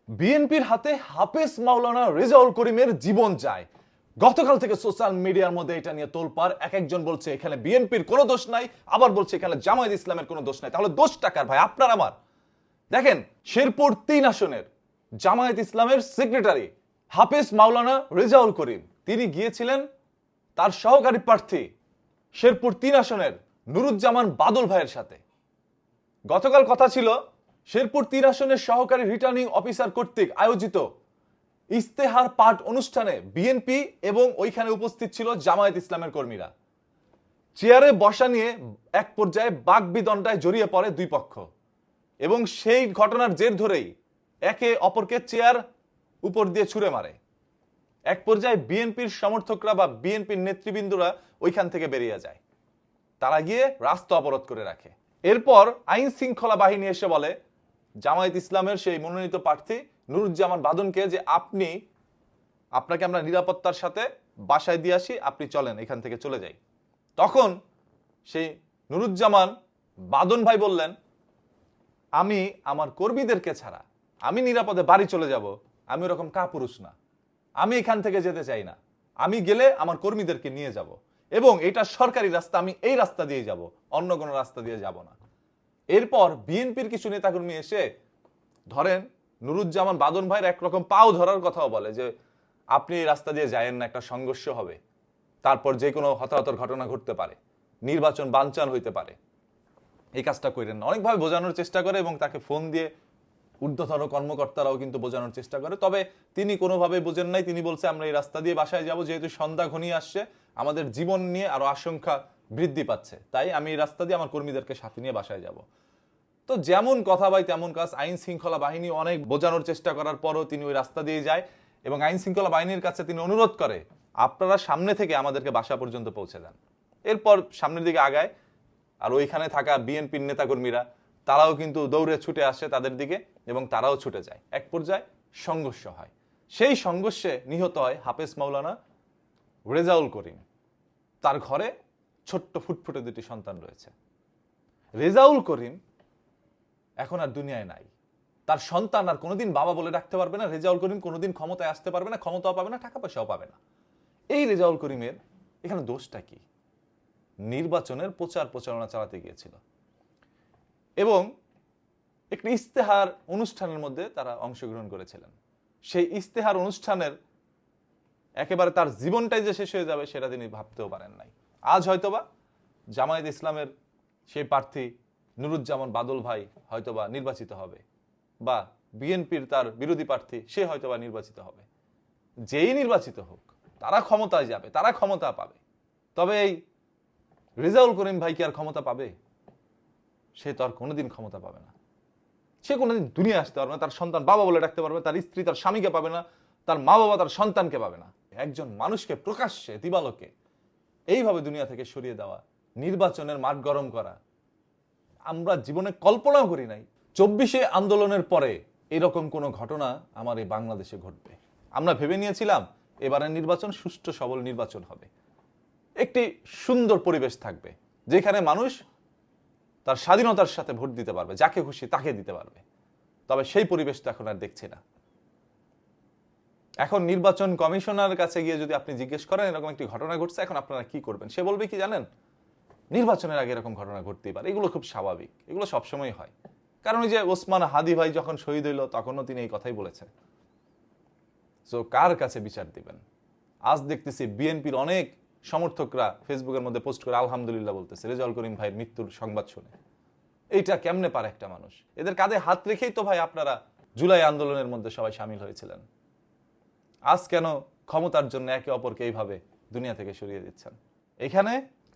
বিএনপির হাতে হাফেজ মাওলানা রেজাউল করিমের জীবন যায়। গতকাল থেকে সোশ্যাল মিডিয়ার মধ্যে এটা নিয়ে তোলপাড়। এক একজন বলছে এখানে বিএনপির কোনো দোষ নাই, আবার বলছে এখানে জামায়াত ইসলামের কোনো দোষ নাই। তাহলে দোষটা কার ভাই? আপনার আমার? দেখেন, শেরপুর ৩ আসনের জামায়াত ইসলামের সেক্রেটারি হাফেজ মাওলানা রেজাউল করিম তিনি গিয়েছিলেন তার সহকারী প্রার্থী শেরপুর ৩ আসনের নুরুজ্জামান বাদল ভাইয়ের সাথে। গতকাল কথা ছিল শেরপুর ৩ আসনের সহকারী রিটার্নিং অফিসার কর্তৃক আয়োজিত ইস্তেহার পাঠ অনুষ্ঠানে বিএনপি এবং ওইখানে উপস্থিত ছিল জামায়াত ইসলামের কর্মীরা। চেয়ারে বসা নিয়ে এক পর্যায়ে বাকবিতণ্ডায় জড়িয়ে পড়ে দুই পক্ষ এবং সেই ঘটনার জের ধরেই একে অপরকে চেয়ার উপর দিয়ে ছুঁড়ে মারে। এক পর্যায়ে বিএনপির সমর্থকরা বা বিএনপির নেতৃবৃন্দরা ওইখান থেকে বেরিয়ে যায়। তারা গিয়ে রাস্তা অবরোধ করে রাখে। এরপর আইন শৃঙ্খলা বাহিনী এসে বলে জামায়াত ইসলামের সেই মনোনীত প্রার্থী নুরুজ্জামান বাদনকে যে আপনাকে আমরা নিরাপত্তার সাথে বাসায় দিয়ে আসি, আপনি চলেন, এখান থেকে চলে যাই। তখন সেই নুরুজ্জামান বাদন ভাই বললেন, আমি আমার কর্মীদেরকে ছাড়া আমি নিরাপদে বাড়ি চলে যাব, আমি ওরকম কাপুরুষ না, আমি এখান থেকে যেতে চাই না, আমি গেলে আমার কর্মীদেরকে নিয়ে যাব এবং এটা সরকারি রাস্তা, আমি এই রাস্তা দিয়ে যাব, অন্য কোনো রাস্তা দিয়ে যাব না। এরপর বিএনপির কিছু নেতাকর্মী এসে ধরেন নুরুজ্জামান বাদন ভাইয়ের একরকম পাও ধরার কথাও বলে যে আপনি এই রাস্তা দিয়ে যায়েন না, একটা সংঘর্ষ হবে, তারপর যে কোনো হতাহতর ঘটনা ঘটতে পারে, নির্বাচন বানচাল হইতে পারে, এই কাজটা করেন না। অনেকভাবে বোঝানোর চেষ্টা করে এবং তাকে ফোন দিয়ে ঊর্ধ্বতন কর্মকর্তারাও কিন্তু বোঝানোর চেষ্টা করে। তবে তিনি কোনোভাবে বোঝেন নাই। তিনি বলছে আমরা এই রাস্তা দিয়ে বাসায় যাব, যেহেতু সন্ধ্যা ঘনিয়ে আসছে, আমাদের জীবন নিয়ে আরো আশঙ্কা বৃদ্ধি পাচ্ছে, তাই আমি এই রাস্তা দিয়ে আমার কর্মীদেরকে সাথে নিয়ে বাসায় যাব। তো যেমন কথা ভাই তেমন কাজ। আইন শৃঙ্খলা বাহিনী অনেক বোঝানোর চেষ্টা করার পরও তিনি ওই রাস্তা দিয়ে যায় এবং আইন শৃঙ্খলা বাহিনীর কাছে তিনি অনুরোধ করে আপনারা সামনে থেকে আমাদেরকে বাসা পর্যন্ত পৌঁছে দেন। এরপর সামনের দিকে আগায়, আর ওইখানে থাকা বিএনপির নেতাকর্মীরা তারাও কিন্তু দৌড়ে ছুটে আসে তাদের দিকে এবং তারাও ছুটে যায়। এক পর্যায়ে সংঘর্ষ হয়। সেই সংঘর্ষে নিহত হয় হাফেজ মাওলানা রেজাউল করিম। তার ঘরে ছোট্ট ফুটফুটে দুটি সন্তান রয়েছে। রেজাউল করিম এখন আর দুনিয়ায় নাই। তার সন্তান আর কোনোদিন বাবা বলে ডাকতে পারবে না। রেজাউল করিম কোনোদিন ক্ষমতায় আসতে পারবে না, ক্ষমতাও পাবে না, টাকা পয়সাও পাবে না। এই রেজাউল করিমের এখানে দোষটা কি? নির্বাচনের প্রচার প্রচারণা চালাতে গিয়েছিল এবং একটি ইস্তেহার অনুষ্ঠানের মধ্যে তারা অংশগ্রহণ করেছিলেন। সেই ইস্তেহার অনুষ্ঠানের একেবারে তার জীবনটাই যে শেষ হয়ে যাবে সেটা তিনি ভাবতেও পারেন নাই। আজ হয়তোবা জামায়াত ইসলামের সেই প্রার্থী নুরুজ্জামান বাদল ভাই হয়তোবা নির্বাচিত হবে, বা বিএনপির তার বিরোধী প্রার্থী সে হয়তোবা নির্বাচিত হবে। যেই নির্বাচিত হোক, তারা ক্ষমতায় যাবে, তারা ক্ষমতা পাবে। তবে এই রেজাউল করিম ভাই কি আর ক্ষমতা পাবে? সে তো আর কোনোদিন ক্ষমতা পাবে না। সে কোনোদিন দুনিয়া আসতে পারবে না, তার সন্তান বাবা বলে ডাকতে পারবে, তার স্ত্রী তার স্বামীকে পাবে না, তার মা বাবা তার সন্তানকে পাবে না। একজন মানুষকে প্রকাশ্যে দিবালোকে এইভাবে দুনিয়া থেকে সরিয়ে দেওয়া, নির্বাচনের মাঠ গরম করা, আমরা জীবনে কল্পনাও করি নাই ২৪শে আন্দোলনের পরে এরকম কোনো ঘটনা আমার এই বাংলাদেশে ঘটবে। আমরা ভেবে নিয়েছিলাম এবারের নির্বাচন সুষ্ঠু সবল নির্বাচন হবে, একটি সুন্দর পরিবেশ থাকবে যেখানে মানুষ তার স্বাধীনতার সাথে ভোট দিতে পারবে, যাকে খুশি তাকে দিতে পারবে। তবে সেই পরিবেশটা এখন আর দেখছি না। এখন নির্বাচন কমিশনার কাছে গিয়ে যদি আপনি জিজ্ঞেস করেন এরকম একটি ঘটনা ঘটছে, এখন আপনারা কি করবেন, সে বলবে কি জানেন, নির্বাচনের আগে এরকম ঘটনা ঘটতেই পারে, এগুলো খুব স্বাভাবিক, এগুলো সবসময় হয়। কারণ ওই যে ওসমান হাদি ভাই যখন শহীদ হইল তখনও তিনি এই কথাই বলেছেন। সো কার কাছে বিচার দিবেন? আজ দেখতেছি বিএনপির অনেক সমর্থকরা ফেসবুকের মধ্যে পোস্ট করে আলহামদুলিল্লাহ বলতেছে রেজাউল করিম ভাইয়ের মৃত্যুর সংবাদ শুনে। এইটা কেমনে পারে একটা মানুষ? এদের কাঁধে হাত রেখেই তো ভাই আপনারা জুলাই আন্দোলনের মধ্যে সবাই সামিল হয়েছিলেন। আজ কেন ক্ষমতার জন্য একে অপরকে এইভাবে দুনিয়া থেকে সরিয়ে দিচ্ছেন? এখানে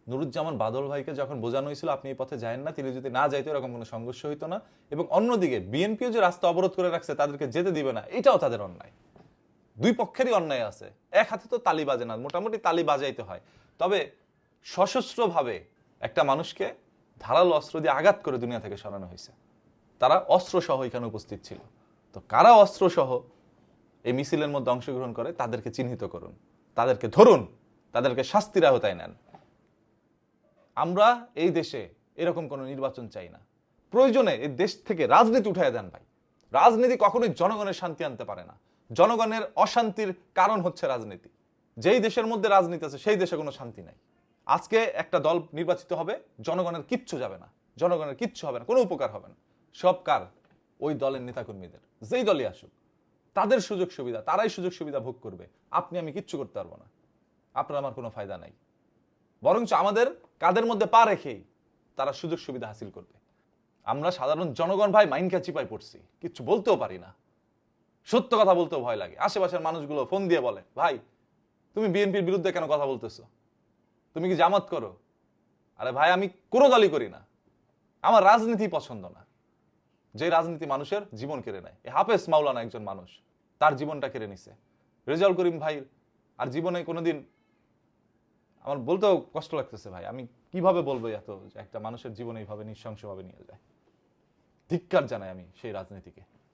নুরুজ্জামান বাদল ভাইকে যখন বোঝানো হয়েছিল আপনি এই পথে যায়েন না, তিনি যদি না যাইতো এরকম কোনো সংঘর্ষ হইতো না। এবং অন্যদিকে বিএনপিও যে রাস্তা অবরোধ করে রাখছে তাদেরকে যেতে দিবে না, এটাও তাদের অন্যায়। দুই পক্ষেরই অন্যায় আছে। এক হাতে তো তালি বাজে না, মোটামুটি তালি বাজাইতে হয়। তবে সশস্ত্রভাবে একটা মানুষকে ধারালো অস্ত্র দিয়ে আঘাত করে দুনিয়া থেকে সরানো হয়েছে। তারা অস্ত্র সহ এখানে উপস্থিত ছিল। তো কারা অস্ত্র সহ এই মিছিলের মধ্যে অংশগ্রহণ করে তাদেরকে চিহ্নিত করুন, তাদেরকে ধরুন, তাদেরকে শাস্তির আওতায় নেন। আমরা এই দেশে এরকম কোনো নির্বাচন চাই না। প্রয়োজনে এই দেশ থেকে রাজনীতি উঠায় দেন ভাই, রাজনীতি কখনোই জনগণের শান্তি আনতে পারে না। জনগণের অশান্তির কারণ হচ্ছে রাজনীতি। যেই দেশের মধ্যে রাজনীতি আছে সেই দেশে কোনো শান্তি নাই। আজকে একটা দল নির্বাচিত হবে, জনগণের কিচ্ছু যাবে না, জনগণের কিচ্ছু হবে না, কোনো উপকার হবে না। সব কার? ওই দলের নেতাকর্মীদের, যেই দলই আসুক তাদের সুযোগ সুবিধা, তারাই সুযোগ সুবিধা ভোগ করবে। আপনি আমি কিচ্ছু করতে পারবো না, আপনার আমার কোনো ফায়দা নাই। বরঞ্চ আমাদের কাদের মধ্যে পা রেখেই তারা সুযোগ সুবিধা হাসিল করবে। আমরা সাধারণ জনগণ ভাই মাইনকা চিপায় পড়ছি, কিচ্ছু বলতেও পারি না, সত্য কথা বলতেও ভয় লাগে। আশেপাশের মানুষগুলো ফোন দিয়ে বলে, ভাই তুমি বিএনপির বিরুদ্ধে কেন কথা বলতেছো, তুমি কি জামাত করো? আরে ভাই আমি কোনো দলই করি না, আমার রাজনীতি পছন্দ না। যে রাজনীতি মানুষের জীবন কেড়ে নেয়। হাফেজ মাওলানা একজন মানুষ, তার জীবনটা কেড়ে নিছে। রেজাউল করিম ভাই আর জীবনে কোনোদিন, আমার বলতেও কষ্ট লাগতেছে ভাই, আমি কিভাবে বলবো এত একটা মানুষের জীবন এইভাবে নৃশংসভাবে নিয়ে যায়। ধিক্কার জানাই আমি সেই রাজনীতিকে।